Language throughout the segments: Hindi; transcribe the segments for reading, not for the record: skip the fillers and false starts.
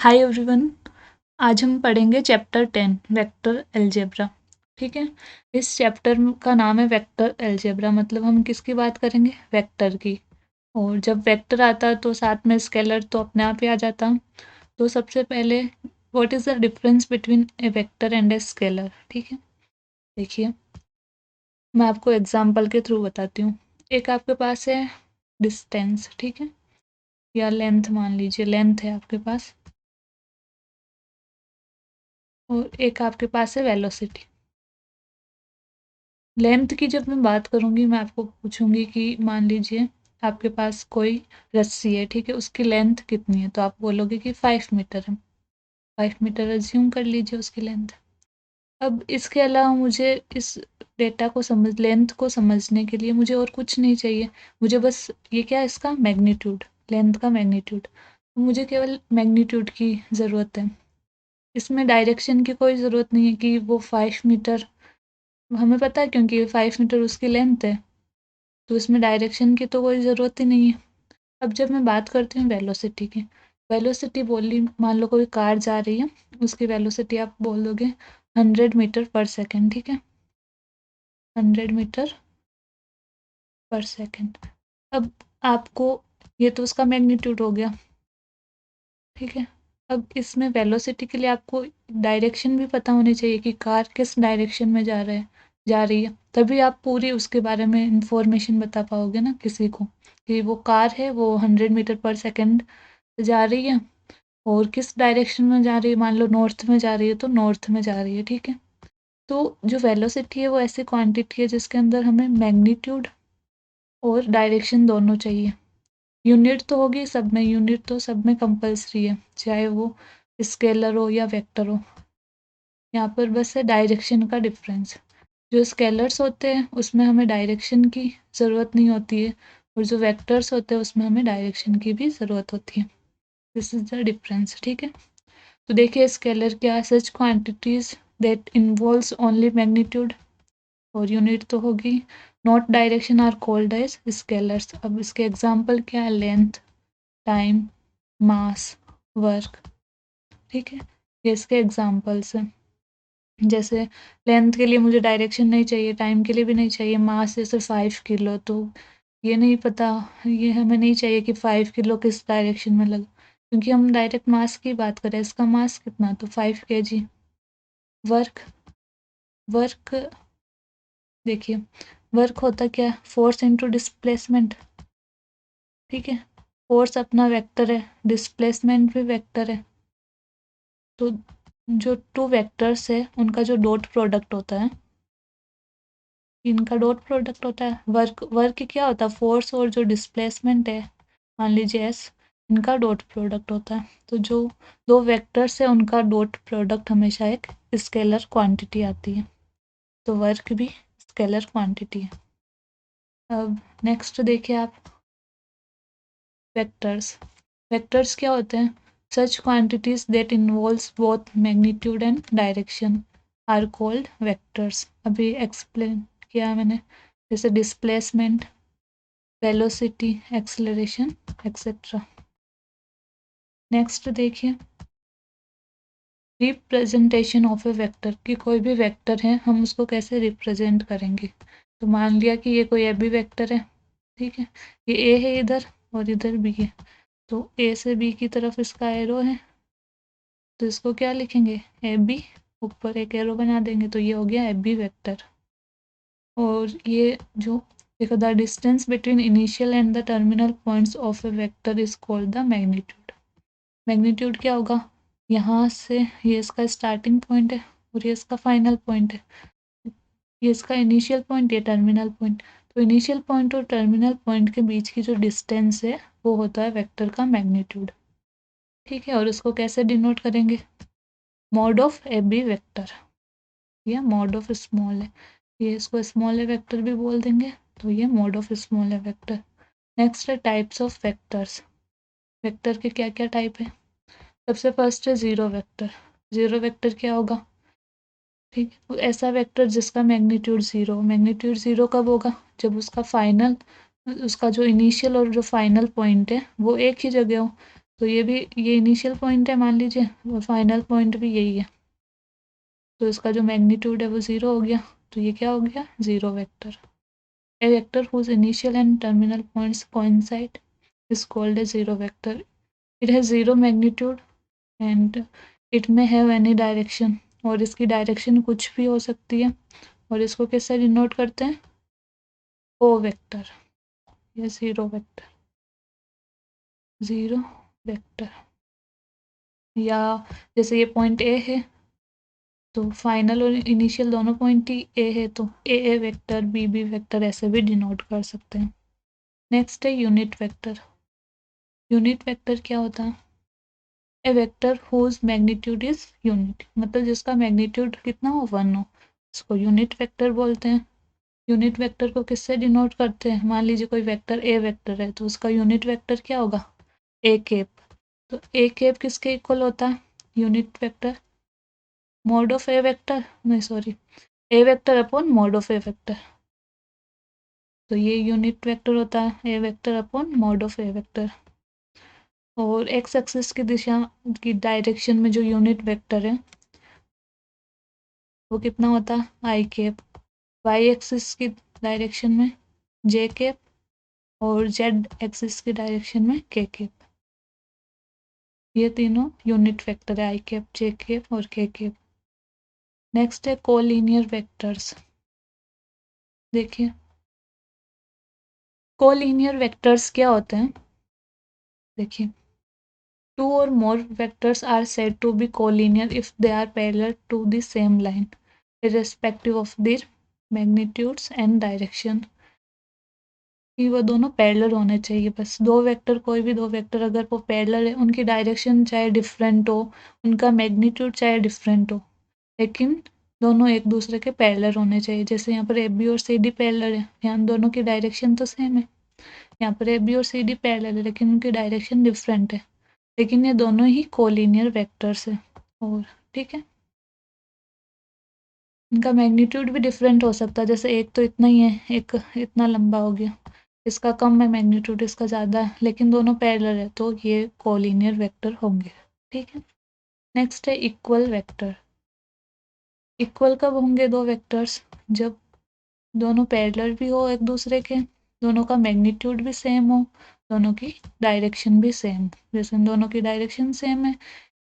Hi everyone. आज हम पढ़ेंगे चैप्टर 10 वेक्टर अलजेब्रा। ठीक है। इस चैप्टर का नाम है वेक्टर अलजेब्रा, मतलब हम किसकी बात करेंगे? वेक्टर की। और जब वेक्टर आता है तो साथ में स्केलर तो अपने आप ही आ जाता। तो सबसे पहले what is the difference between A vector and a scalar? ठीक है, देखिए मैं आपको एग्जाम्पल के थ्रू बताती हूँ। एक आपके पास है डिस्टेंस, ठीक है, या लेंथ, मान लीजिए लेंथ है आपके पास, और एक आपके पास है वेलोसिटी। लेंथ की जब मैं बात करूँगी, मैं आपको पूछूँगी कि मान लीजिए आपके पास कोई रस्सी है, ठीक है, उसकी लेंथ कितनी है? तो आप बोलोगे कि 5 मीटर है। 5 मीटर अज़्यूम कर लीजिए उसकी लेंथ। अब इसके अलावा मुझे इस डेटा को लेंथ को समझने के लिए मुझे और कुछ नहीं चाहिए। मुझे बस ये क्या है, इसका मैग्नीट्यूड, लेंथ का मैग्नीट्यूड। तो मुझे केवल मैग्नीट्यूड की ज़रूरत है। इसमें डायरेक्शन की कोई ज़रूरत नहीं है कि वो 5 मीटर, हमें पता है क्योंकि 5 मीटर उसकी लेंथ है, तो इसमें डायरेक्शन की तो कोई ज़रूरत ही नहीं है। अब जब मैं बात करती हूँ वेलोसिटी की, वेलोसिटी बोली, मान लो कोई कार जा रही है, उसकी वेलोसिटी आप बोल दोगे 100 मीटर पर सेकेंड, ठीक है, 100 मीटर पर सेकेंड। अब आपको, ये तो उसका मैग्नीट्यूड हो गया, ठीक है। अब इसमें वेलोसिटी के लिए आपको डायरेक्शन भी पता होनी चाहिए कि कार किस डायरेक्शन में जा रही है, तभी आप पूरी उसके बारे में इंफॉर्मेशन बता पाओगे ना किसी को, कि वो कार है, वो 100 मीटर पर सेकंड जा रही है और किस डायरेक्शन में जा रही है, मान लो नॉर्थ में जा रही है तो नॉर्थ में जा रही है, ठीक है। तो जो वेलोसिटी है वो ऐसी क्वांटिटी है जिसके अंदर हमें मैग्नीट्यूड और डायरेक्शन दोनों चाहिए। यूनिट तो होगी सब में, यूनिट तो सब में कंपलसरी है, चाहे वो स्केलर हो या वेक्टर हो। यहाँ पर बस है डायरेक्शन का डिफरेंस। जो स्केलर्स होते हैं उसमें हमें डायरेक्शन की ज़रूरत नहीं होती है, और जो वेक्टर्स होते हैं उसमें हमें डायरेक्शन की भी ज़रूरत होती है। दिस इज़ द डिफरेंस, ठीक है। तो देखिए स्केलर क्या है, such quantities that involves only magnitude, और यूनिट तो होगी, not direction are called as scalars. अब इसके एग्जांपल क्या है? लेंथ, टाइम, मास, वर्क, ठीक है, ये इसके एग्जांपल्स हैं। जैसे लेंथ के लिए मुझे डायरेक्शन नहीं चाहिए, टाइम के लिए भी नहीं चाहिए, मास जैसे 5 किलो, तो ये नहीं पता, ये हमें नहीं चाहिए कि 5 किलो किस डायरेक्शन में लगा, क्योंकि हम डायरेक्ट मास की बात करें, इसका मास कितना, तो 5 kg। वर्क, वर्क देखिए, वर्क होता क्या है? फोर्स इनटू डिस्प्लेसमेंट, ठीक है। फोर्स अपना वेक्टर है, डिस्प्लेसमेंट भी वेक्टर है, तो जो टू वेक्टर्स है उनका जो डॉट प्रोडक्ट होता है, इनका डॉट प्रोडक्ट होता है वर्क। वर्क क्या होता है? फोर्स और जो डिस्प्लेसमेंट है, मान लीजिए एस, इनका डॉट प्रोडक्ट होता है। तो जो दो वेक्टर्स है उनका डॉट प्रोडक्ट हमेशा एक स्केलर क्वांटिटी आती है, तो वर्क भी स्केलर क्वांटिटी है। अब नेक्स्ट देखिए आप, वेक्टर्स। वेक्टर्स क्या होते हैं? Such quantities that involves both magnitude and direction are called vectors. अभी एक्सप्लेन किया मैंने, जैसे displacement, velocity, acceleration, etcetera. Next देखिए, रिप्रेजेंटेशन ऑफ ए वेक्टर, कि कोई भी वेक्टर है हम उसको कैसे रिप्रेजेंट करेंगे। तो मान लिया कि ये कोई ए बी वेक्टर है, ठीक है, ये ए है इधर और इधर बी है, तो ए से बी की तरफ इसका एरो है, तो इसको क्या लिखेंगे? ए बी, ऊपर एक एरो बना देंगे, तो ये हो गया ए बी वेक्टर। और ये जो देखो, the distance between initial and the terminal points of A vector is called the magnitude. Magnitude क्या होगा? यहाँ से ये इसका स्टार्टिंग पॉइंट है और ये इसका फाइनल पॉइंट है, ये इसका इनिशियल पॉइंट, ये टर्मिनल पॉइंट। तो इनिशियल पॉइंट और टर्मिनल पॉइंट के बीच की जो डिस्टेंस है वो होता है वेक्टर का मैग्नीट्यूड, ठीक है। और इसको कैसे डिनोट करेंगे? Mod of A B vector, या मॉड ऑफ स्मॉल है, ये इसको स्मॉल ए वेक्टर भी बोल देंगे, तो ये mod of small A vector. Next है टाइप्स ऑफ वेक्टर्स। वेक्टर के क्या क्या टाइप है? सबसे फर्स्ट है जीरो वेक्टर। जीरो वेक्टर क्या होगा? ठीक है, ऐसा वेक्टर जिसका मैग्नीट्यूड जीरो। मैग्नीट्यूड जीरो कब होगा? जब उसका फाइनल, उसका जो इनिशियल और जो फाइनल पॉइंट है वो एक ही जगह हो। तो ये इनिशियल पॉइंट है मान लीजिए, और फाइनल पॉइंट भी यही है, तो इसका जो मैग्नीट्यूड है वो 0 हो गया, तो ये क्या हो गया, 0 vector. A vector whose initial and terminal points coincide is called a zero vector. It has zero magnitude and it may have any direction, और इसकी डायरेक्शन कुछ भी हो सकती है, और इसको कैसे डिनोट करते हैं, ओ वेक्टर, या जीरो वेक्टर, जीरो वेक्टर। या जैसे ये पॉइंट ए है, तो फाइनल और इनिशियल दोनों पॉइंट ही ए है, तो ए वेक्टर बी वेक्टर ऐसे भी डिनोट कर सकते हैं। नेक्स्ट है यूनिट वेक्टर। यूनिट वेक्टर क्या होता है, ए vector whose magnitude is unit, मतलब जिसका मैग्नीट्यूड कितना हो, 1 हो, इसको यूनिट वेक्टर बोलते हैं। यूनिट वेक्टर को किससे डिनोट करते हैं, मान लीजिए कोई वेक्टर ए वेक्टर है, तो उसका यूनिट वेक्टर क्या होगा, ए कैप। तो ए कैप किसके इक्वल होता है, unit vector mod of A vector, नहीं sorry, a vector upon mod of A vector. तो ये यूनिट वेक्टर होता है, ए vector upon mod of A vector. और एक्स एक्सिस की दिशा की डायरेक्शन में जो यूनिट वेक्टर है वो कितना होता है, आई कैप। वाई एक्सिस की डायरेक्शन में जे कैप, और जेड एक्सिस की डायरेक्शन में के कैप। ये तीनों यूनिट वेक्टर है, आई कैप, जे कैप और के कैप। नेक्स्ट है कोलिनियर वेक्टर्स। देखिए कोलिनियर वेक्टर्स क्या होते हैं, देखिए two or more vectors are said to be collinear if they are parallel to the same line, irrespective of their magnitudes and direction। कि वो दोनों पैरेलल होने चाहिए, बस दो वेक्टर, कोई भी दो वेक्टर अगर वो पैरेलल है, उनकी डायरेक्शन चाहे डिफरेंट हो, उनका मैग्नीट्यूड चाहे डिफरेंट हो, लेकिन दोनों एक दूसरे के पैरेलल होने चाहिए। जैसे यहाँ पर ए बी और सी डी पैरेलल है, यहाँ दोनों की डायरेक्शन तो सेम है, यहाँ पर ए बी और सी डी पैरेलल है लेकिन उनकी डायरेक्शन डिफरेंट है, लेकिन ये दोनों ही कोलिनियर वेक्टर्स है। और ठीक है, इनका मैग्नीट्यूड भी डिफरेंट हो सकता है, जैसे एक तो इतना ही है, एक इतना लंबा हो गया, इसका कम है मैग्नीट्यूड, इसका ज़्यादा है, लेकिन दोनों पैरेलल है, तो ये कोलिनियर वेक्टर होंगे। ठीक है, नेक्स्ट है इक्वल वेक्टर। इक्वल कब होंगे दो वेक्टर्स, जब दोनों पैरेलल भी हो एक दूसरे के, दोनों का मैग्नीट्यूड भी सेम हो, दोनों की डायरेक्शन भी सेम, जैसे इन दोनों की डायरेक्शन सेम है,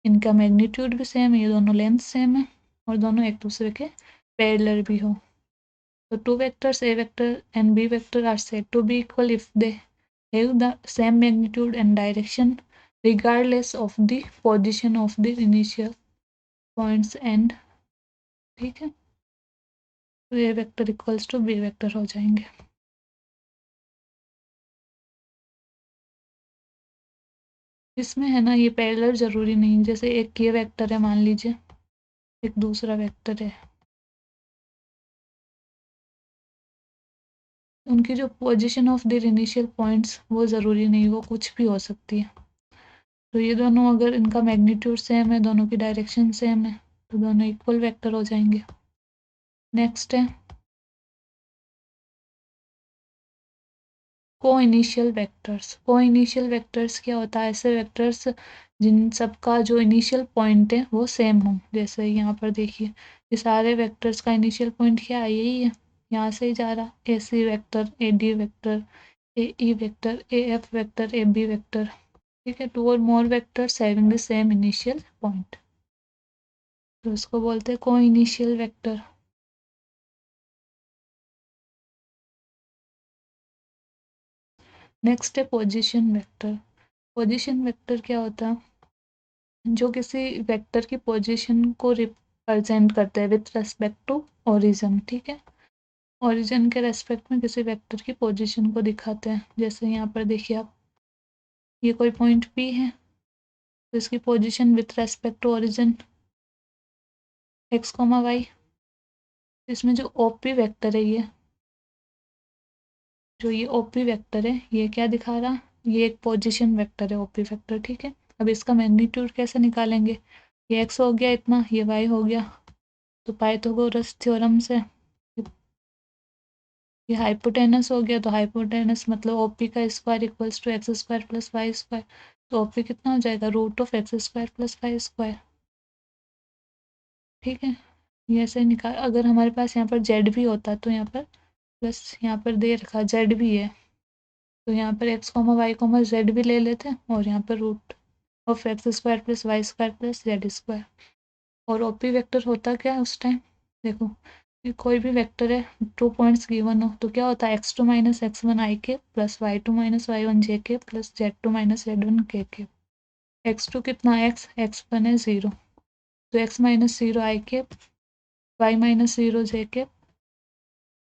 इनका मैग्नीट्यूड भी सेम है, ये दोनों लेंथ सेम है, और दोनों एक दूसरे के पैरेलल भी हो। तो two vectors A vector and B vector are said to be equal if they have the same magnitude and direction regardless of the position of the initial points and ठीक है, तो A vector equals to B vector हो जाएंगे। इसमें है ना, ये पैरेलल जरूरी नहीं, जैसे एक ये वेक्टर है मान लीजिए, एक दूसरा वेक्टर है, उनकी जो position of their initial points वो ज़रूरी नहीं, वो कुछ भी हो सकती है। तो ये दोनों अगर इनका मैग्नीट्यूड सेम है, दोनों की डायरेक्शन सेम है, तो दोनों इक्वल वेक्टर हो जाएंगे। नेक्स्ट है को इनिशियल वेक्टर्स। को इनिशियल वेक्टर्स क्या होता है, ऐसे वेक्टर्स जिन सबका जो इनिशियल पॉइंट है वो सेम हो। जैसे यहाँ पर देखिए, ये सारे वेक्टर्स का इनिशियल पॉइंट क्या है, यही है, यहाँ से ही जा रहा, A C vector, A D vector, A E vector, A F vector, A B vector. ठीक है, two or more vectors having the same initial point, तो इसको बोलते हैं को इनिशियल वेक्टर। नेक्स्ट है पोजीशन वेक्टर। पोजीशन वेक्टर क्या होता है, जो किसी वेक्टर की पोजीशन को रिप्रेजेंट करते हैं विथ रेस्पेक्ट टू ओरिजिन। ठीक है, ओरिजिन के रेस्पेक्ट में किसी वेक्टर की पोजीशन को दिखाते हैं। जैसे यहाँ पर देखिए आप, ये कोई पॉइंट पी है, तो इसकी position with respect to origin X comma Y. इसमें जो ओपी वेक्टर है, ये जो ये ओपी वेक्टर है, ये क्या दिखा रहा, ये एक पोजीशन वेक्टर है ओपी वेक्टर। ठीक है, अब इसका मैग्नीट्यूड कैसे निकालेंगे, ये एक्स हो गया इतना, ये वाई हो गया, तो पाइथागोरस थ्योरम से ये हाइपोटेनस हो गया, तो हाइपोटेनस मतलब ओपी का square equals to X square plus Y square. तो OP कितना हो जाएगा, √(x² + y²। ठीक है, ये ऐसे निकाल। अगर हमारे पास यहाँ पर z भी होता तो यहाँ पर प्लस, यहाँ पर दे रखा z भी है, तो यहाँ पर x, y, z भी ले लेते और यहाँ पर √(x² + y² + z²। और OP वेक्टर होता क्या है उस टाइम, देखो ये कोई भी वेक्टर है, 2 पॉइंट्स गिवन हो तो क्या होता है, x2 - x1 i k + y2 - y1 j k + z2 - z1 k k। x2 कितना x1 है 0, तो x - 0 i k, y - 0 j k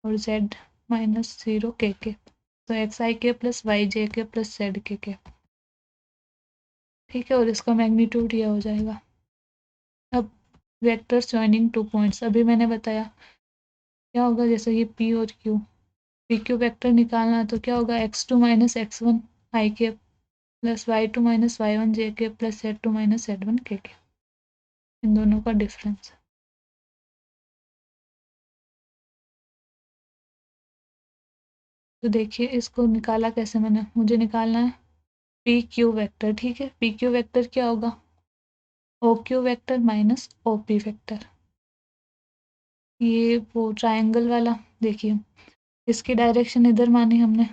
और z - 0 k k, तो x i k + y j k + z k k। ठीक है, और इसका मैग्नीट्यूड ये हो जाएगा। अब वेक्टर्स जॉइनिंग 2 पॉइंट्स, अभी मैंने बताया क्या होगा, जैसे ये p और q, पी क्यू वेक्टर निकालना है तो क्या होगा, x2 - x1 i k + y2 - y1 j k + z2 - z1 k k, इन दोनों का डिफरेंस। तो देखिए इसको निकाला कैसे मैंने, मुझे निकालना है पी क्यू वेक्टर। ठीक है, पी क्यू वेक्टर क्या होगा, O Q vector minus O P vector. ये वो ट्रायंगल वाला, देखिए इसकी डायरेक्शन इधर मानी हमने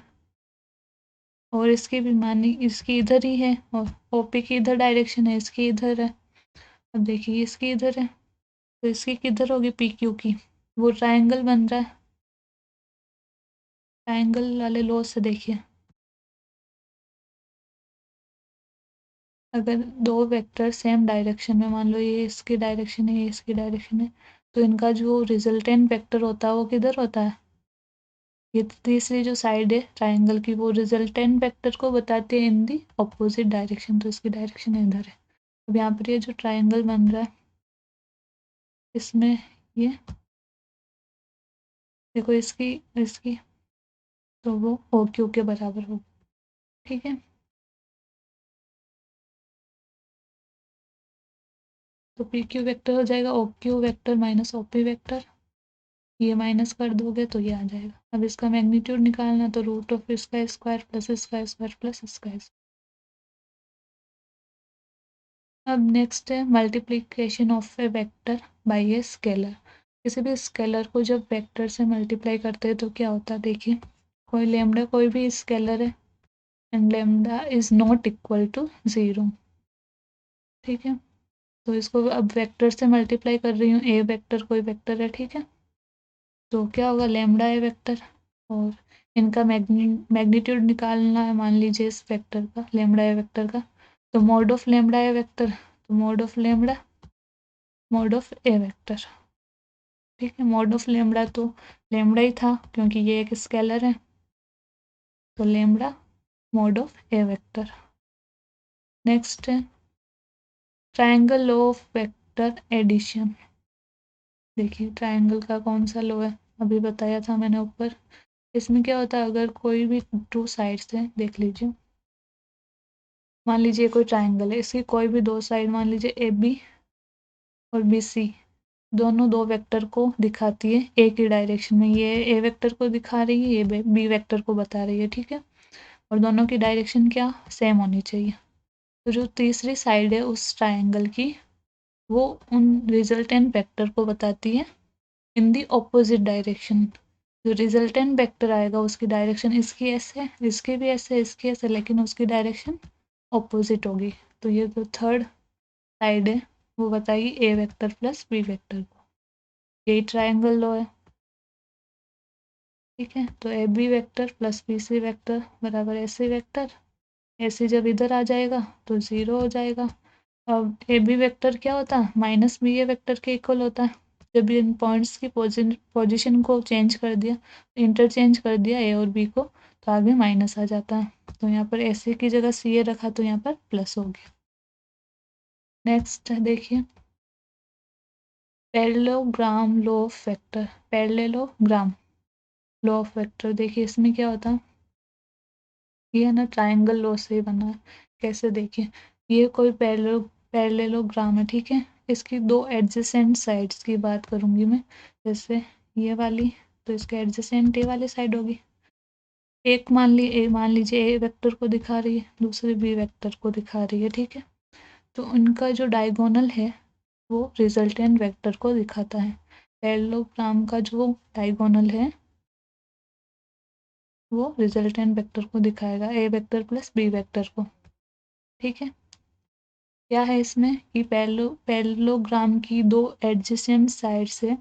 और इसकी भी मानी, इसकी इधर ही है, और ओपी की इधर डायरेक्शन है, इसकी इधर है। अब देखिए इसकी इधर है, तो इसकी किधर होगी, पी क्यू की, वो ट्रायंगल बन रहा है। ट्रायंगल वाले लॉ से देखिए, अगर दो वेक्टर सेम डायरेक्शन में, मान लो ये इसकी डायरेक्शन है, ये इसकी डायरेक्शन है, तो इनका जो रिजल्टेंट वेक्टर होता है वो किधर होता है, ये तीसरी जो साइड है ट्रायंगल की, वो रिजल्टेंट वेक्टर को बताती है इन दी ऑपोजिट डायरेक्शन, तो इसकी डायरेक्शन इधर है। अब यहाँ पर ये जो ट्रायंगल बन रहा है, इसमें ये देखो इसकी इसकी, तो वो ओ क्यू के बराबर हो। ठीक है, तो पी क्यू वेक्टर हो जाएगा O Q vector minus O P vector, ये माइनस कर दोगे तो ये आ जाएगा। अब इसका मैग्नीट्यूड निकालना, तो √(इसका स्क्वायर + इसका स्क्वायर + इसका स्क्वायर। अब नेक्स्ट है multiplication of A vector by a scalar. किसी भी स्केलर को जब वेक्टर से मल्टीप्लाई करते हैं तो क्या होता है, देखिए कोई लेमडा कोई भी स्केलर है and lambda is not equal to 0। ठीक है, तो इसको अब वेक्टर से मल्टीप्लाई कर रही हूँ, ए वेक्टर कोई वेक्टर है, ठीक है, तो क्या होगा, लेमडा ए वेक्टर, और इनका मैग्नीट्यूड निकालना है, मान लीजिए इस वेक्टर का, लेमडा ए वेक्टर का, तो mod of lambda A vector, तो mod of lambda mod of A vector. ठीक है, मॉड ऑफ लेमडा तो लेमडा ही था क्योंकि ये एक स्केलर है, तो lambda mod of A vector. Next है triangle law of vector addition. देखिए ट्रायंगल का कौन सा लॉ है, अभी बताया था मैंने ऊपर। इसमें क्या होता है, अगर कोई भी 2 साइड्स हैं, देख लीजिए, मान लीजिए कोई ट्रायंगल है, इसकी कोई भी 2 साइड, मान लीजिए ए बी और बी सी, दोनों 2 वेक्टर को दिखाती है एक ही डायरेक्शन में, ये ए वेक्टर को दिखा रही है, ये बी वेक्टर को बता रही है। ठीक है, और दोनों की डायरेक्शन क्या सेम होनी चाहिए। तो जो तीसरी साइड है उस ट्रायंगल की, वो उन रिजल्टेंट वेक्टर को बताती है इन दी ऑपोजिट डायरेक्शन। जो रिजल्टेंट वेक्टर आएगा उसकी डायरेक्शन इसकी ऐसे, इसकी भी ऐसे, इसकी ऐसे, लेकिन उसकी डायरेक्शन ऑपोजिट होगी। तो ये जो थर्ड साइड है वो बताएगी A vector plus B vector को, यही ट्रायंगल लॉ है। ठीक है, तो A B vector plus B C vector बराबर ए सी वेक्टर, ए सी जब इधर आ जाएगा तो 0 हो जाएगा। अब ए बी वेक्टर क्या होता है, माइनस बी ए वेक्टर के इक्वल होता है। जब इन पॉइंट्स की पोजीशन को चेंज कर दिया, इंटरचेंज कर दिया ए और बी को, तो आगे माइनस आ जाता है। तो यहाँ पर ऐसे की जगह सी ए रखा तो यहाँ पर प्लस हो गया। नेक्स्ट देखिए parallelogram law of vector, parallelogram law of vector. देखिए इसमें क्या होता है, ये है ना ट्रायंगल लॉ से ही बना है। कैसे, देखिए ये कोई पैरेललोग्राम है, ठीक है, इसकी 2 एडजेसेंट साइड्स की बात करूंगी मैं, जैसे ये वाली, तो इसके एडजेसेंट ये वाली साइड होगी, एक मान लीजिए ए वेक्टर को दिखा रही है, दूसरी बी वेक्टर को दिखा रही है, ठीक है। तो उनका जो डायगोनल है वो रिजल्टेंट वेक्टर को दिखाता है। पैरेललोग्राम का जो डायगोनल है वो रिजल्टेंट वेक्टर को दिखाएगा, ए वेक्टर प्लस बी वेक्टर को, ठीक है। क्या है इसमें कि पैरेललोग्राम की दो एडजेसेंट साइड से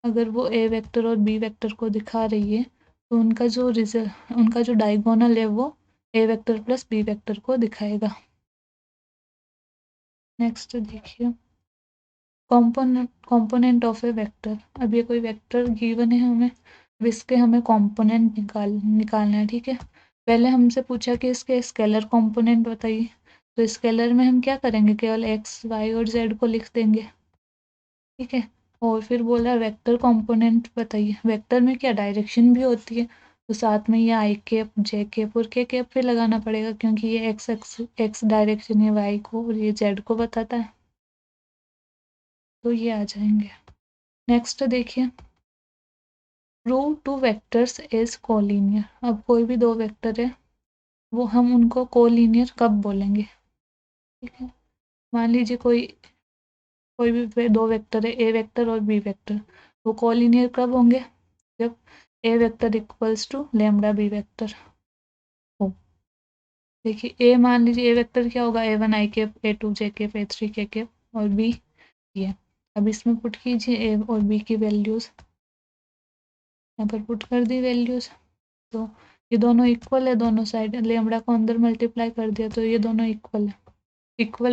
अगर वो ए वेक्टर और बी वेक्टर को दिखा रही है तो उनका जो डायगोनल है वो ए वेक्टर प्लस बी वेक्टर को दिखाएगा। नेक्स्ट देखिए, कंपोनेंट ऑफ ए वेक्टर। अब ये कोई वेक्टर गिवन है हमें, अब इसके हमें कंपोनेंट निकालना है, ठीक है। पहले हमसे पूछा कि इसके स्केलर कंपोनेंट बताइए, तो स्केलर में हम क्या करेंगे, केवल एक्स वाई और जेड को लिख देंगे, ठीक है। और फिर बोला वेक्टर कंपोनेंट बताइए, वेक्टर में क्या डायरेक्शन भी होती है, तो साथ में ये आई कैप जे कैप और के कैप भी लगाना पड़ेगा, क्योंकि ये एक्स डायरेक्शन है वाई को और ये जेड को बताता है, तो ये आ जाएंगे। नेक्स्ट देखिए, prove two vectors is collinear. अब कोई भी दो वेक्टर है वो हम उनको कोलिनियर कब बोलेंगे, ठीक है। मान लीजिए कोई भी दो वेक्टर है, ए वेक्टर और बी वेक्टर, वो कोलिनियर कब होंगे, जब A vector equals to lambda B vector हो। देखिए ए, मान लीजिए ए वेक्टर क्या होगा, A one I cap, A two J cap, A three K cap और बी ये। अब इसमें पुट कीजिए ए और बी की वैल्यूज, यहाँ पर पुट कर दी वैल्यूज, तो ये दोनों इक्वल है, दोनों साइड लेमडा को अंदर मल्टीप्लाई कर दिया तो ये दोनों इक्वल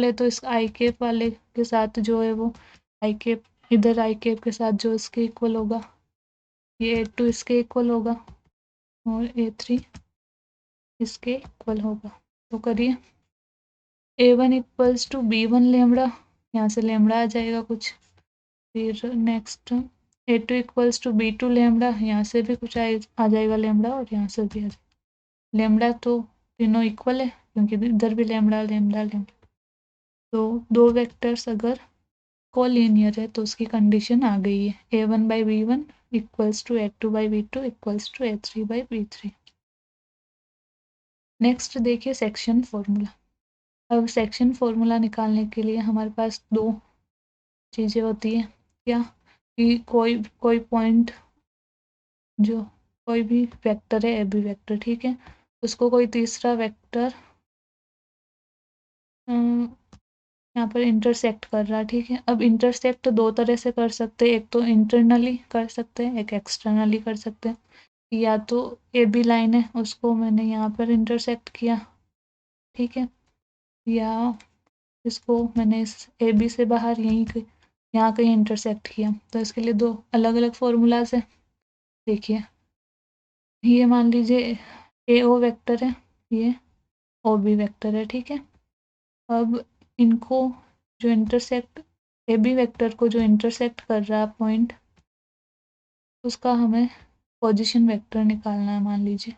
है, तो इस आई कैप वाले के साथ जो है वो आई कैप, इधर आई कैप के साथ जो इसके इक्वल होगा ये ए टू इसके इक्वल होगा और ए थ्री इसके इक्वल होगा। तो करिए, A one equals to B one lambda, यहाँ से लेमडा आ जाएगा कुछ, फिर next A two equals to B two lambda, यहाँ से भी कुछ आ जाएगा लेमडा और यहाँ से भी आ जाएगा लेमडा, तो तीनों इक्वल है क्योंकि इधर भी लेमडा लेमडा लेमडा। तो दो वेक्टर्स अगर कोलिनियर है तो उसकी कंडीशन आ गई है, A one by B one equals to A two by B two equals to A three by B three. Next देखिए सेक्शन फॉर्मूला। अब सेक्शन फॉर्मूला निकालने के लिए हमारे पास दो चीज़ें होती है, क्या कि कोई पॉइंट जो कोई भी वेक्टर है ए बी वेक्टर, ठीक है, उसको कोई तीसरा वेक्टर यहाँ पर इंटरसेक्ट कर रहा है, ठीक है। अब इंटरसेक्ट दो तरह से कर सकते हैं, एक तो इंटरनली कर सकते हैं, एक एक्सटर्नली कर सकते हैं। या तो ए बी लाइन है उसको मैंने यहाँ पर इंटरसेक्ट किया, ठीक है, या इसको मैंने इस ए बी से बाहर यहाँ कहीं इंटरसेक्ट किया, तो इसके लिए दो अलग अलग फॉर्मूलाज है। देखिए ये मान लीजिए ए ओ वेक्टर है, ये ओ बी वेक्टर है, ठीक है। अब इनको जो इंटरसेक्ट ए बी वेक्टर को जो इंटरसेक्ट कर रहा है पॉइंट, उसका हमें पोजीशन वेक्टर निकालना है मान लीजिए।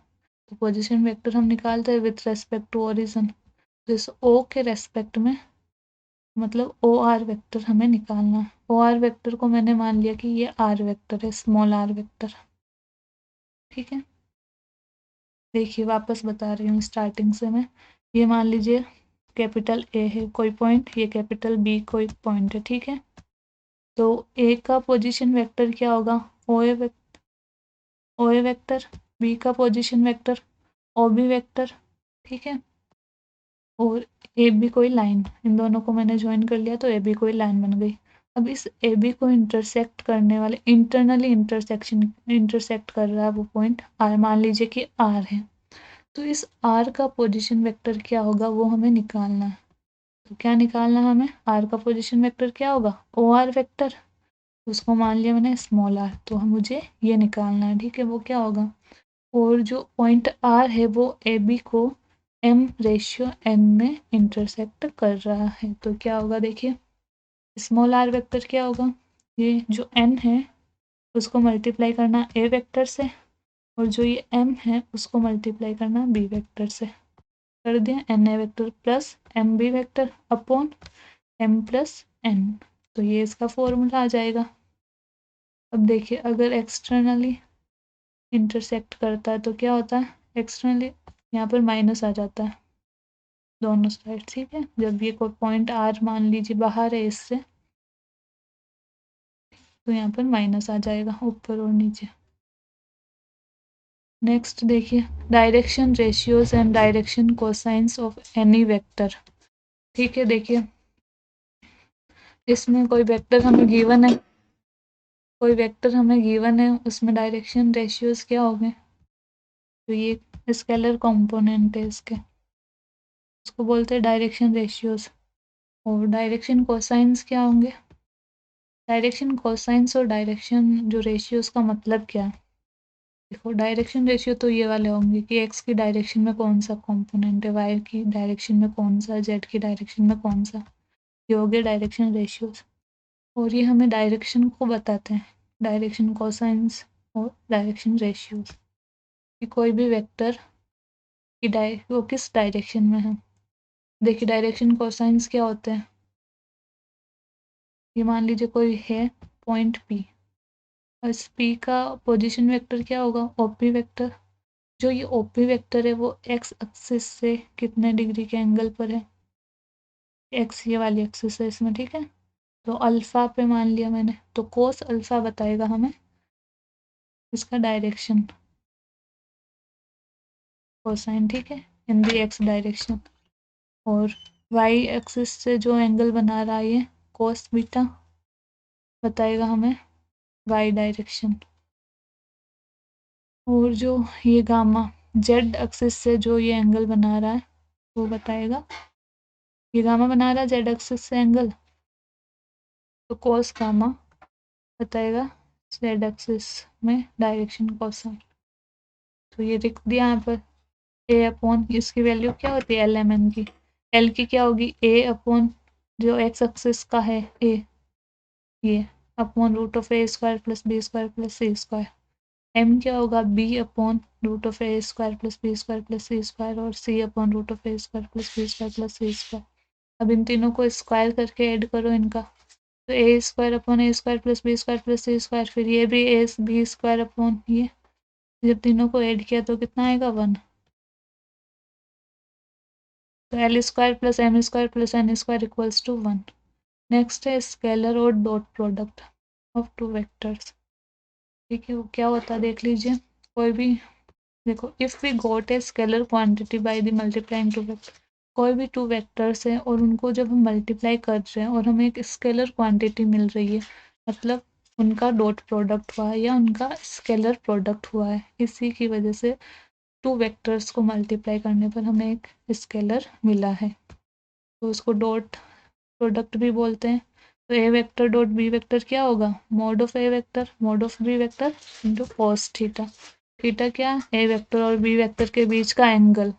तो पोजीशन वेक्टर हम निकालते हैं विथ रेस्पेक्ट टू ओरिजिन, तो इस ओ के रेस्पेक्ट में मतलब ओ आर वेक्टर हमें निकालना है। ओ आर वेक्टर को मैंने मान लिया कि ये आर वेक्टर है, स्मॉल आर वेक्टर, ठीक है। देखिए वापस बता रही हूँ स्टार्टिंग से मैं, ये मान लीजिए कैपिटल ए है कोई पॉइंट, ये कैपिटल बी कोई पॉइंट है, ठीक है। तो ए का पोजीशन वेक्टर क्या होगा, ओ ए वेक्टर, बी का position vector O B vector, ठीक है। और ए बी कोई लाइन, इन दोनों को मैंने ज्वाइन कर लिया तो ए बी कोई लाइन बन गई। अब इस ए बी को इंटरसेक्ट करने वाले इंटरनली इंटरसेक्ट कर रहा है वो पॉइंट आर, मान लीजिए कि आर है, तो इस आर का पोजीशन वेक्टर क्या होगा वो हमें निकालना है। तो क्या निकालना है हमें, आर का पोजीशन वेक्टर क्या होगा, ओ आर वेक्टर, उसको मान लिया मैंने स्मॉल आर, तो मुझे ये निकालना है, ठीक है, वो क्या होगा। और जो पॉइंट आर है वो ए बी को एम रेशियो एन में इंटरसेक्ट कर रहा है, तो क्या होगा देखिए, स्मॉल आर वेक्टर क्या होगा, ये जो एन है उसको मल्टीप्लाई करना ए वेक्टर से और जो ये एम है उसको मल्टीप्लाई करना बी वेक्टर से, कर दिया N A vector plus M B vector upon M plus N, तो ये इसका फॉर्मूला आ जाएगा। अब देखिए अगर एक्सटर्नली इंटरसेक्ट करता है तो क्या होता है, एक्सटर्नली यहाँ पर माइनस आ जाता है दोनों साइड, ठीक है। जब ये कोई पॉइंट आर मान लीजिए बाहर है इससे, तो यहाँ पर माइनस आ जाएगा ऊपर और नीचे। नेक्स्ट देखिए, direction ratios and direction cosines of any vector, ठीक है। देखिए इसमें कोई वेक्टर हमें गिवन है, कोई वेक्टर हमें गिवन है, उसमें डायरेक्शन रेशियोज क्या होंगे, तो ये स्केलर कंपोनेंट है इसके, उसको बोलते हैं डायरेक्शन रेशियोज। और डायरेक्शन कोसाइंस क्या होंगे, डायरेक्शन कोसाइंस और डायरेक्शन जो रेशियोज का मतलब क्या है। देखो डायरेक्शन रेशियो तो ये वाले होंगे कि एक्स की डायरेक्शन में कौन सा कंपोनेंट है, वाई की डायरेक्शन में कौन सा, जेड की डायरेक्शन में कौन सा, ये हो गए डायरेक्शन रेशियोज। और ये हमें डायरेक्शन को बताते हैं, डायरेक्शन कोसाइंस और डायरेक्शन रेशियोज, कि कोई भी वेक्टर की वो किस डायरेक्शन में है। देखिए डायरेक्शन कोसाइंस क्या होते हैं, ये मान लीजिए कोई है पॉइंट पी, और इस पी का पोजीशन वेक्टर क्या होगा, ओपी वेक्टर। जो ये ओपी वेक्टर है वो एक्स एक्सिस से कितने डिग्री के एंगल पर है, एक्स ये वाली एक्सिस है इसमें, ठीक है। तो अल्फा पे मान लिया मैंने, तो कोस अल्फा बताएगा हमें इसका डायरेक्शन कोसाइन, ठीक है, इन दी एक्स डायरेक्शन। और वाई एक्सिस से जो एंगल बना रहा है ये कोस बीटा बताएगा हमें वाई डायरेक्शन। और जो ये गामा जेड एक्सिस से जो ये एंगल बना रहा है वो बताएगा, ये गामा बना रहा है जेड एक्सिस से एंगल, तो कोस गामा बताएगा जेड एक्सिस में डायरेक्शन कोसाइन। तो ये लिख दिया यहाँ पर, ए अपॉन इसकी वैल्यू क्या होती है एल एम एन की, एल की क्या होगी ए अपॉन जो एक्स एक्सिस का है ए, ये upon root of A square plus B square plus C square, M क्या होगा B upon root of A square plus B square plus C square, और C upon root of A square plus B square plus C square. अब इन तीनों को स्क्वायर करके ऐड करो इनका, तो A square upon A square plus B square plus C square, फिर ये भी ए बी स्क्वायर अपॉन ये, जब तीनों को ऐड किया तो कितना आएगा 1। तो L square plus M square plus N square equals to 1। Next है स्केलर और dot product of two vectors, ठीक है। वो क्या होता है देख लीजिए, कोई भी देखो, if we got a scalar quantity by the multiplying two vector, कोई भी टू वेक्टर्स है और उनको जब हम मल्टीप्लाई कर रहे हैं और हमें एक स्केलर क्वांटिटी मिल रही है, मतलब उनका डॉट प्रोडक्ट हुआ है या उनका स्केलर प्रोडक्ट हुआ है, इसी की वजह से टू वेक्टर्स को मल्टीप्लाई करने पर हमें एक स्केलर मिला है, तो उसको डॉट प्रोडक्ट भी बोलते हैं। तो A vector dot B vector क्या होगा, mod of A vector mod of B vector into cos theta. Theta क्या, ए वेक्टर और बी वेक्टर के बीच का एंगल,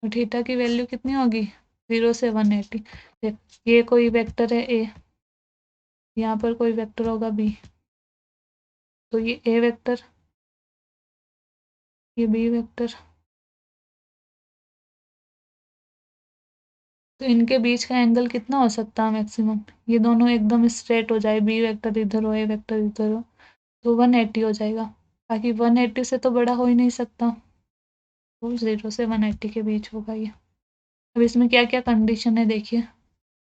और थीटा की वैल्यू कितनी होगी 0 से 180। ये कोई वेक्टर है ए, यहाँ पर कोई वेक्टर होगा बी, तो ये ए वेक्टर ये बी वेक्टर, तो इनके बीच का एंगल कितना हो सकता है मैक्सिमम, ये दोनों एकदम स्ट्रेट हो जाए, बी वेक्टर इधर हो ए वेक्टर इधर हो, तो 180 हो जाएगा। बाकी 180 से तो बड़ा हो ही नहीं सकता, तो 0 से 180 के बीच होगा ये। अब इसमें क्या क्या कंडीशन है देखिए,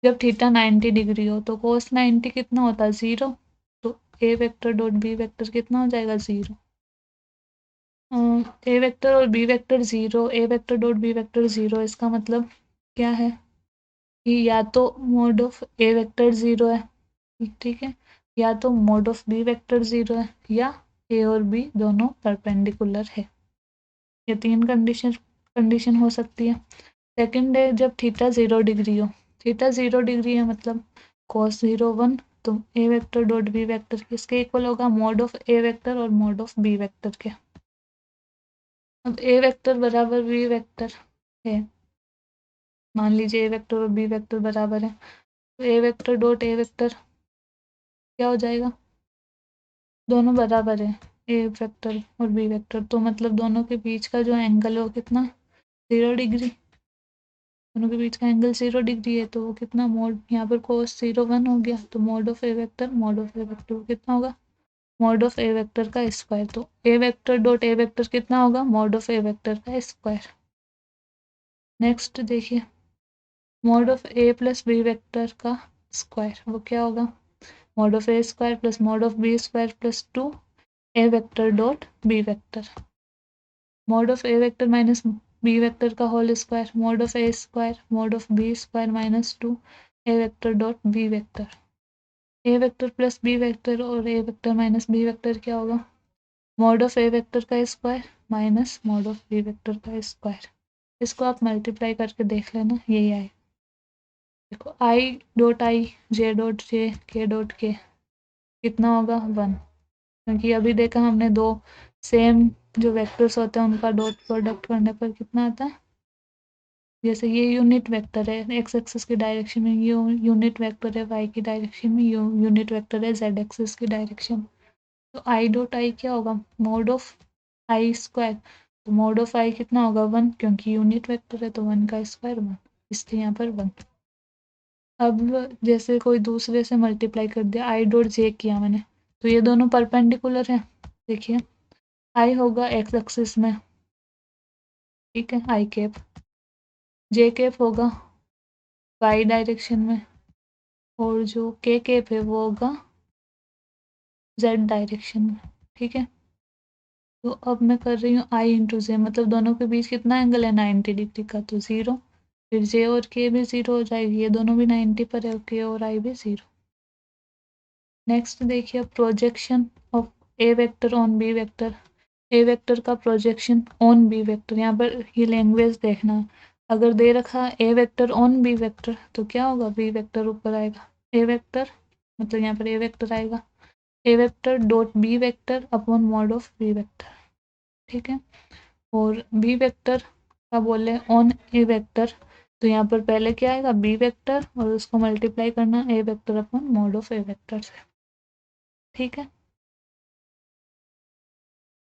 जब थीटा 90 डिग्री हो तो कोस 90 कितना होता है 0, तो A vector dot B vector कितना हो जाएगा 0। ए वेक्टर और बी वेक्टर 0, ए वेक्टर डॉट बी वेक्टर 0, इसका मतलब क्या है कि या तो मोड ऑफ ए वेक्टर 0 है, ठीक है, या तो मोड ऑफ बी वेक्टर 0 है, या ए और बी दोनों परपेंडिकुलर है। ये तीन कंडीशन हो सकती है। सेकंड है जब थीटा 0 डिग्री हो, थीटा 0 डिग्री है मतलब cos 0 1, तो A vector dot B vector किसके इक्वल होगा, मॉड ऑफ ए वेक्टर और मॉड ऑफ बी वेक्टर के। अब ए वेक्टर बराबर बी वेक्टर है, मान लीजिए ए वेक्टर और बी वेक्टर बराबर है, तो A vector dot A vector क्या हो जाएगा, दोनों बराबर है ए वेक्टर और बी वेक्टर, तो मतलब दोनों के बीच का जो एंगल है वो कितना 0 डिग्री, दोनों के बीच का एंगल 0 डिग्री है, तो वो कितना मोड यहाँ पर cos 0 1 हो गया, तो मोड ऑफ ए वेक्टर कितना होगा मॉड ऑफ ए वेक्टर का स्क्वायर, तो A vector dot A vector कितना होगा, मॉड ऑफ ए वेक्टर का स्क्वायर। नेक्स्ट देखिए mod of A plus B vector का स्क्वायर, वो क्या होगा, mod of A square plus mod of B square plus 2 A vector dot B vector, mod of A vector minus B vector का whole square, mod of A square mod of B square minus 2 A vector dot B vector, A vector plus B vector और A vector minus B vector क्या होगा, मॉड ऑफ ए वेक्टर का square minus mod of B vector का स्क्वायर। इसको आप मल्टीप्लाई करके देख लेना, यही आए। देखो I dot I J dot J के डॉट के कितना होगा 1, क्योंकि अभी देखा हमने दो सेम जो वेक्टर्स होते हैं उनका डॉट प्रोडक्ट करने पर कितना आता है, जैसे ये यूनिट वेक्टर है एक्स एक्सिस की डायरेक्शन में, ये यूनिट वेक्टर है वाई की डायरेक्शन में, यूनिट वेक्टर है जेड एक्सिस की डायरेक्शन। तो आई डॉट आई क्या होगा, मोड ऑफ आई स्क्वायर, तो मोड ऑफ आई कितना होगा 1, क्योंकि यूनिट वेक्टर है तो 1 का स्क्वायर 1, इसलिए यहाँ पर 1। अब जैसे कोई दूसरे से मल्टीप्लाई कर दिया, आई डॉट जे किया मैंने, तो ये दोनों परपेंडिकुलर है। देखिए आई होगा एक्स एक्सिस में, ठीक है आई कैप, जे कैप होगा वाई डायरेक्शन में, और जो के कैप है वो होगा जेड डायरेक्शन में, ठीक है। तो अब मैं कर रही हूँ आई इंटू जे, मतलब दोनों के बीच कितना एंगल है 90 डिग्री का, तो 0, फिर जे और के भी 0 हो जाएगी, ये दोनों भी 90 पर है, के और आई भी 0। नेक्स्ट देखिए projection of A vector on B vector, A vector का प्रोजेक्शन ऑन बी वेक्टर, यहाँ पर ये लैंग्वेज देखना, अगर दे रखा A vector on B vector तो क्या होगा, बी वेक्टर ऊपर आएगा, ए वेक्टर मतलब यहाँ पर ए वेक्टर आएगा, A vector dot B vector upon mod of B vector, ठीक है। और बी वेक्टर का बोले ऑन ए वेक्टर, तो यहाँ पर पहले क्या आएगा बी वेक्टर और उसको मल्टीप्लाई करना A vector upon mod of A vector से, ठीक है।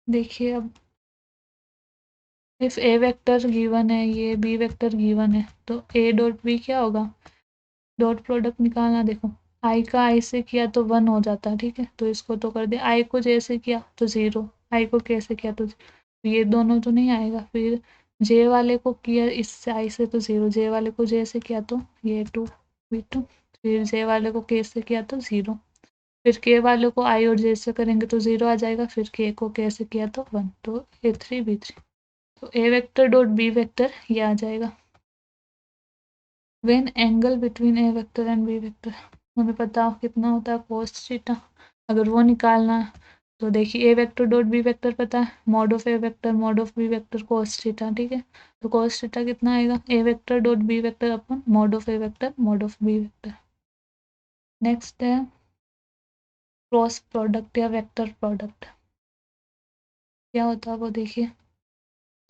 देखिए अब इफ ए वेक्टर गिवन है, ये बी वेक्टर गिवन है, तो ए डॉट बी क्या होगा, डॉट प्रोडक्ट निकालना। देखो आई का आई से किया तो 1 हो जाता, ठीक है, तो इसको तो कर दे, आई को जे से किया तो 0, आई को के से किया तो ये दोनों तो नहीं आएगा, फिर जे वाले को किया इससे आई से तो 0, जे वाले को जे से किया तो ये 2 v2, फिर जे वाले को के से किया तो 0, फिर के वाले को आई और जे से करेंगे तो 0 आ जाएगा, फिर के को के से किया तो 1, तो a3 b3, तो A vector dot B vector ये आ जाएगा। When angle between A vector and B vector, हमें पता कितना होता है cos थीटा, अगर वो निकालना है तो देखिए A vector dot B vector पता है, mod of A vector mod of B vector cos theta, ठीक है। तो cos थीटा कितना आएगा, A vector dot B vector upon mod of A vector mod of B vector. Next है क्रॉस प्रोडक्ट या वेक्टर प्रोडक्ट, क्या होता है वो देखिए,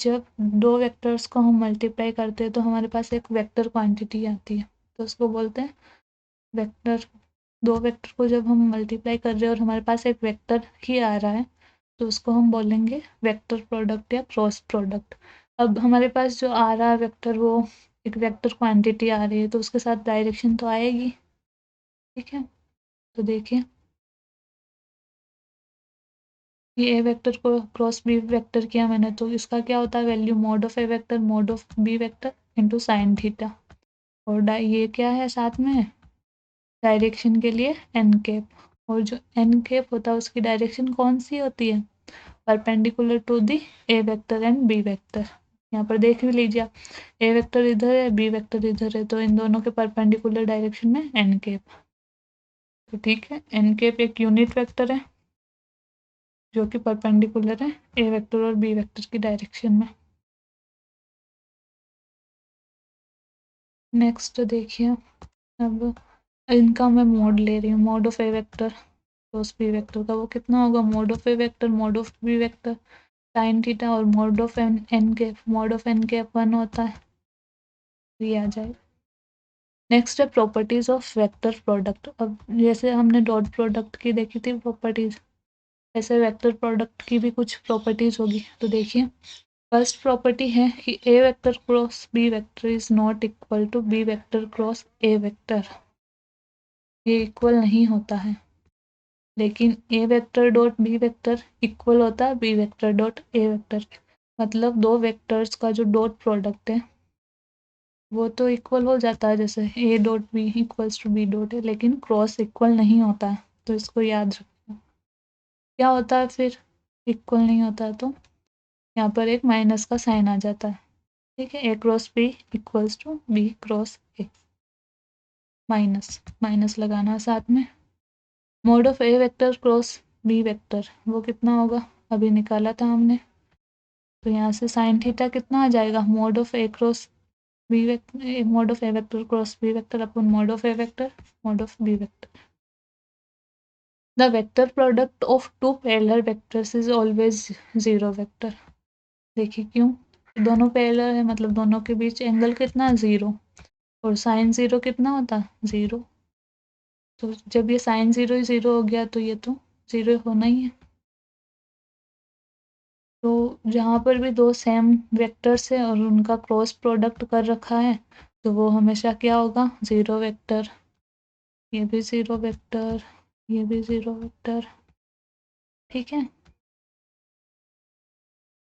जब दो वेक्टर्स को हम मल्टीप्लाई करते हैं तो हमारे पास एक वेक्टर क्वांटिटी आती है, तो उसको बोलते हैं वेक्टर। दो वेक्टर को जब हम मल्टीप्लाई कर रहे हैं और हमारे पास एक वेक्टर ही आ रहा है तो उसको हम बोलेंगे वेक्टर प्रोडक्ट या क्रॉस प्रोडक्ट। अब हमारे पास जो आ रहा है वेक्टर वो एक वेक्टर क्वांटिटी आ रही है, तो उसके साथ डायरेक्शन तो आएगी, ठीक है। तो देखिए ये ए वेक्टर को क्रॉस बी वेक्टर किया मैंने, तो इसका क्या होता है value, mod of A vector mod of B vector into sine theta, और ये क्या है साथ में डायरेक्शन के लिए एन कैप, और जो एन कैप होता है उसकी डायरेक्शन कौन सी होती है, perpendicular to the A vector and B vector. यहाँ पर देख भी लीजिए ए वेक्टर इधर है बी वेक्टर इधर है, तो इन दोनों के परपेंडिकुलर डायरेक्शन में एन कैप, तो ठीक है एन कैप एक यूनिट वेक्टर है जो कि परपेंडिकुलर है ए वेक्टर और बी वेक्टर की डायरेक्शन में। नेक्स्ट देखिए अब इनका मैं मोड ले रही हूँ, mod of A vector cross B vector का वो कितना होगा, mod of A vector mod of B vector sine theta, और mod of N cap mod of N cap 1 होता है, ये आ जाएगा। नेक्स्ट है प्रॉपर्टीज ऑफ वेक्टर प्रोडक्ट। अब जैसे हमने डॉट प्रोडक्ट की देखी थी प्रॉपर्टीज, ऐसे वेक्टर प्रोडक्ट की भी कुछ प्रॉपर्टीज होगी, तो देखिए फर्स्ट प्रॉपर्टी है कि A vector cross B vector is not equal to B vector cross A vector, ये इक्वल नहीं होता है। लेकिन A vector dot B vector equal होता है B vector dot A vector, मतलब दो वेक्टर्स का जो डॉट प्रोडक्ट है वो तो इक्वल हो जाता है, जैसे A dot B equals to B dot है, लेकिन क्रॉस इक्वल नहीं होता है, तो इसको याद रखना। क्या होता है फिर इक्वल नहीं होता है, तो यहाँ पर एक माइनस का साइन आ जाता है। ठीक है, A cross B equals to B cross A, minus minus लगाना है साथ में। Mod of A vector cross B vector वो कितना होगा, अभी निकाला था हमने, तो यहाँ से साइन थीटा कितना आ जाएगा, mod of A cross B vector, mod of A vector cross B vector अपन mod of A vector mod of B vector. The vector product of two parallel vectors is always zero vector. देखिए क्यों, दोनों पैरेलल है मतलब दोनों के बीच एंगल कितना है, जीरो, और साइन जीरो कितना होता है, जीरो। तो जब ये साइन जीरो ही जीरो हो गया तो ये तो जीरो होना ही है। तो जहाँ पर भी दो सेम वेक्टर्स है और उनका क्रॉस प्रोडक्ट कर रखा है तो वो हमेशा क्या होगा, जीरो वेक्टर। ये भी जीरो वेक्टर, ये भी जीरो वेक्टर। ठीक है,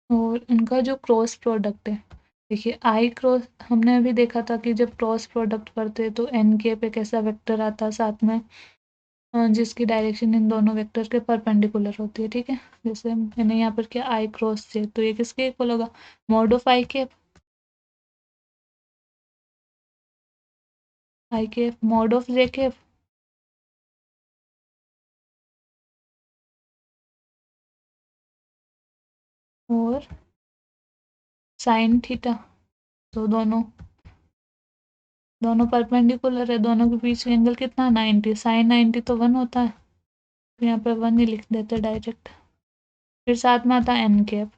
और इनका जो क्रॉस प्रोडक्ट है, देखिए आई क्रॉस, हमने अभी देखा था कि जब क्रॉस प्रोडक्ट करते हैं तो एन के पे कैसा वेक्टर आता है साथ में, जिसकी डायरेक्शन इन दोनों वेक्टर के परपेंडिकुलर होती है। ठीक है, जैसे मैंने यहाँ पर किया आई क्रॉस जे, तो ये किसके इक्वल होगा, मॉड ऑफ आई के मॉड ऑफ जे के, और साइन थीटा। तो दोनों दोनों परपेंडिकुलर है, दोनों के बीच एंगल कितना, 90, साइन 90 तो 1 होता है, तो यहाँ पर 1 ही लिख देते डायरेक्ट। फिर साथ में आता है एन कैप,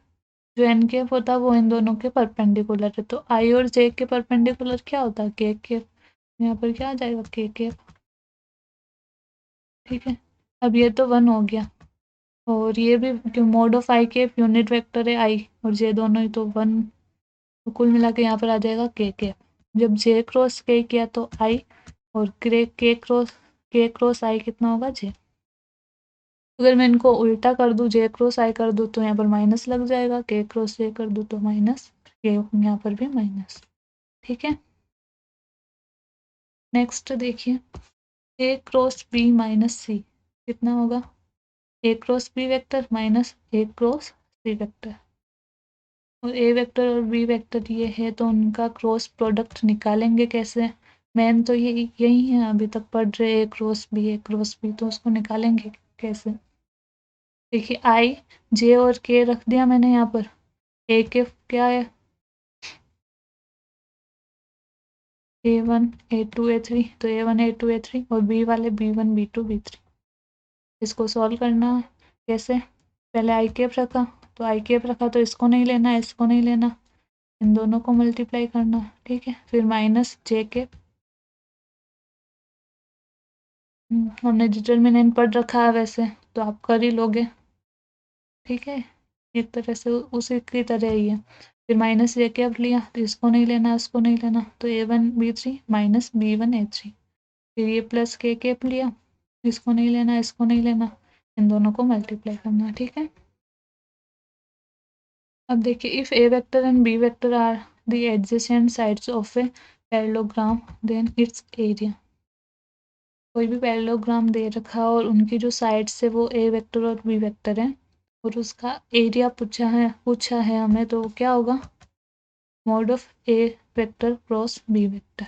जो एन कैप होता है वो इन दोनों के परपेंडिकुलर है, तो आई और जे के परपेंडिकुलर क्या होता है, के कैप। यहाँ पर क्या आ जाएगा, के कैप। ठीक है, अब ये तो 1 हो गया, और ये भी क्यों, mode of I cap unit vector है आई और जे दोनों ही, तो 1, तो कुल मिला के यहाँ पर आ जाएगा के कैप। जब जे क्रॉस के किया तो आई, और के क्रॉस आई कितना होगा, जे। अगर मैं इनको उल्टा कर दूं, जे क्रॉस आई कर दूं तो यहाँ पर माइनस लग जाएगा, के क्रॉस जे कर दूं तो माइनस, ये यहाँ पर भी माइनस। ठीक है, नेक्स्ट देखिए, ए क्रॉस बी माइनस सी कितना होगा, ए क्रॉस बी वेक्टर माइनस ए क्रॉस सी वेक्टर, और ए वेक्टर और बी वेक्टर ये है तो उनका क्रॉस प्रोडक्ट निकालेंगे कैसे, मेन तो यही है, अभी तक पढ़ रहे ए क्रॉस बी, तो उसको निकालेंगे कैसे। देखिए आई जे और के रख दिया मैंने यहाँ पर, ए के क्या है, A1 A2 A3, तो A1 A2 A3, और बी वाले B1 B2 B3। इसको सॉल्व करना है कैसे, पहले आई कैप रखा, तो आई कैप रखा तो इसको नहीं लेना, इसको नहीं लेना, इन दोनों को मल्टीप्लाई करना। ठीक है, फिर माइनस जे कैप, हमने डिटर्मिनेंट पढ़ रखा है वैसे, तो आप कर ही लोगे। ठीक है, एक तरह से उसी की तरह ही है। फिर माइनस जे कैप लिया, तो इसको नहीं लेना, इसको नहीं लेना, तो A1 B3 minus B1 A3। फिर ये प्लस के कैप लिया, इसको नहीं लेना, इसको नहीं लेना, इन दोनों को मल्टीप्लाई करना। ठीक है, अब देखिए, if A vector and B vector are the adjacent sides of a parallelogram then its area. कोई भी पैरेललोग्राम दे रखा और उनकी जो साइड्स है वो ए वेक्टर और बी वेक्टर है, और उसका एरिया पूछा है हमें, तो क्या होगा, mod of A vector cross B vector.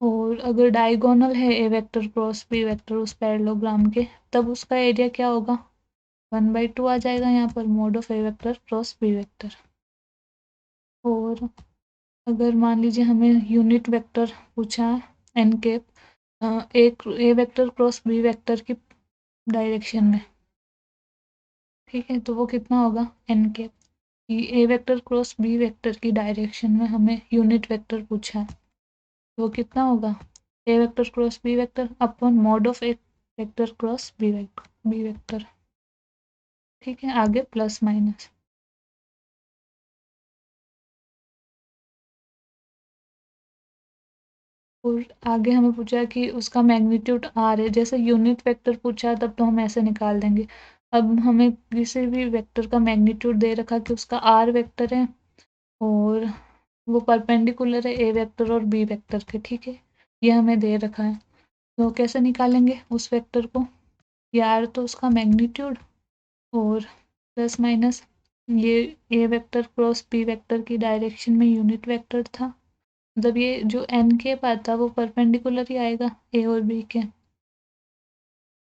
और अगर डायगोनल है ए वेक्टर क्रॉस बी वेक्टर उस पैरेललोग्राम के, तब उसका एरिया क्या होगा, 1/2 आ जाएगा यहाँ पर, mod of A vector cross B vector. और अगर मान लीजिए हमें यूनिट वेक्टर पूछा है एन के, एक ए वेक्टर क्रॉस बी वेक्टर की डायरेक्शन में, ठीक है, तो वो कितना होगा, एन के, ए वेक्टर क्रॉस बी वेक्टर की डायरेक्शन में हमें यूनिट वेक्टर पूछा है, तो वो कितना होगा, A vector cross B vector upon mod of A vector cross B vector. ठीक है, आगे प्लस माइनस, और आगे हमें पूछा कि उसका मैग्नीट्यूड आर है। जैसे यूनिट वेक्टर पूछा तब तो हम ऐसे निकाल देंगे। अब हमें किसी भी वेक्टर का मैग्नीट्यूड दे रखा कि उसका आर वेक्टर है और वो परपेंडिकुलर है ए वेक्टर और बी वेक्टर के, ठीक है। ये हमें दे रखा है, तो कैसे निकालेंगे उस वेक्टर को? ये आर तो उसका मैग्नीट्यूड और प्लस माइनस ये A vector cross B vector की डायरेक्शन में यूनिट वेक्टर था, मतलब ये जो एन केप आता वो परपेंडिकुलर ही आएगा ए और बी के,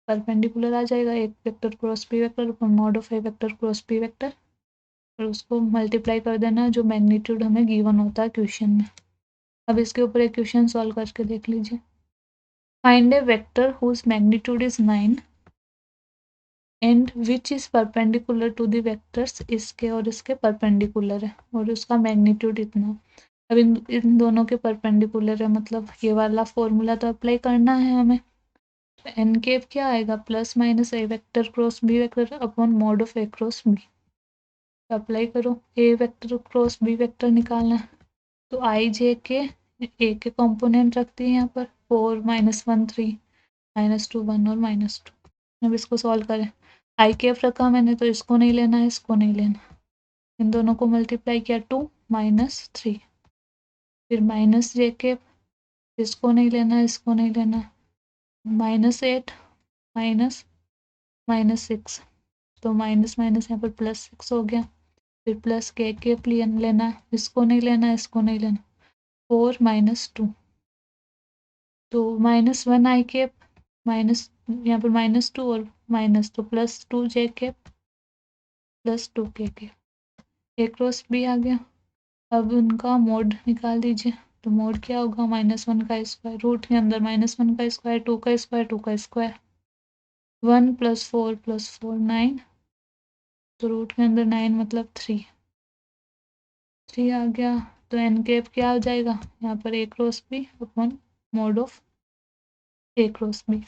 परपेंडिकुलर आ जाएगा एक वेक्टर क्रॉस बी वेक्टर ऊपर mod of A vector cross B vector, और उसको मल्टीप्लाई कर देना जो मैग्नीट्यूड हमें गिवन होता है क्वेश्चन में। अब इसके ऊपर एक क्वेश्चन सॉल्व करके देख लीजिए। Find a vector whose magnitude is 9 and which is perpendicular to the vectors, इसके और इसके परपेंडिकुलर है और उसका मैग्नीट्यूड इतना। अब इन दोनों के परपेंडिकुलर है, मतलब ये वाला फॉर्मूला तो अप्लाई करना है हमें। एन केप क्या आएगा? Plus minus A vector cross B vector upon mod of A cross B. Apply करो, A vector cross B vector निकालना है तो आई जे के ए के कंपोनेंट रखती है यहाँ पर 4 -1 3 -2 1 और -2। अब इसको सॉल्व करें, आई केफ रखा मैंने तो इसको नहीं लेना है, इसको नहीं लेना, इन दोनों को मल्टीप्लाई किया 2 -3, फिर माइनस जे केफ, इसको नहीं लेना है, इसको नहीं लेना, -8 माइनस -6, तो माइनस माइनस यहाँ पर +6 हो गया, फिर प्लस के लेना है, इसको नहीं लेना, इसको नहीं लेना, 4 -2, तो -1 आई केप माइनस यहाँ पर -2 और माइनस तो +2 जे केप +2 के ए क्रॉस बी आ गया। अब उनका मोड निकाल दीजिए, तो मोड क्या होगा? -1 का स्क्वायर, रूट के अंदर -1 का स्क्वायर, 2 का स्क्वायर, 2 का स्क्वायर, 1 + 4 + 4 9, तो रूट के अंदर 9 मतलब 3 आ गया। तो एन केप क्या हो जाएगा यहाँ पर? A cross B upon mod of A cross B.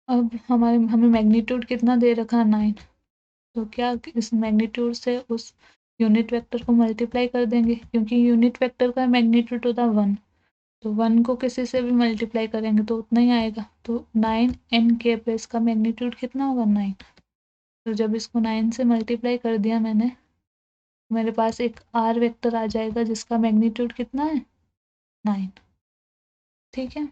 अब हमें मैग्नीट्यूड कितना दे रखा है? 9, तो क्या इस मैग्नीट्यूड से उस यूनिट वेक्टर को मल्टीप्लाई कर देंगे, क्योंकि यूनिट वेक्टर का मैग्नीट्यूड होता है 1, तो 1 को किसी से भी मल्टीप्लाई करेंगे तो उतना ही आएगा। तो 9 एन के पे इसका मैग्नीट्यूड कितना होगा? 9। तो जब इसको 9 से मल्टीप्लाई कर दिया मैंने, मेरे पास एक आर वेक्टर आ जाएगा जिसका मैग्नीट्यूड कितना है? 9। ठीक है,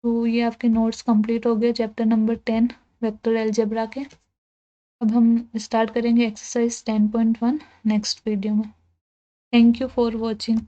तो ये आपके नोट्स कंप्लीट हो गए चैप्टर नंबर 10 वेक्टर अलजेब्रा के। अब हम स्टार्ट करेंगे एक्सरसाइज 10.1 नेक्स्ट वीडियो में। Thank you for watching.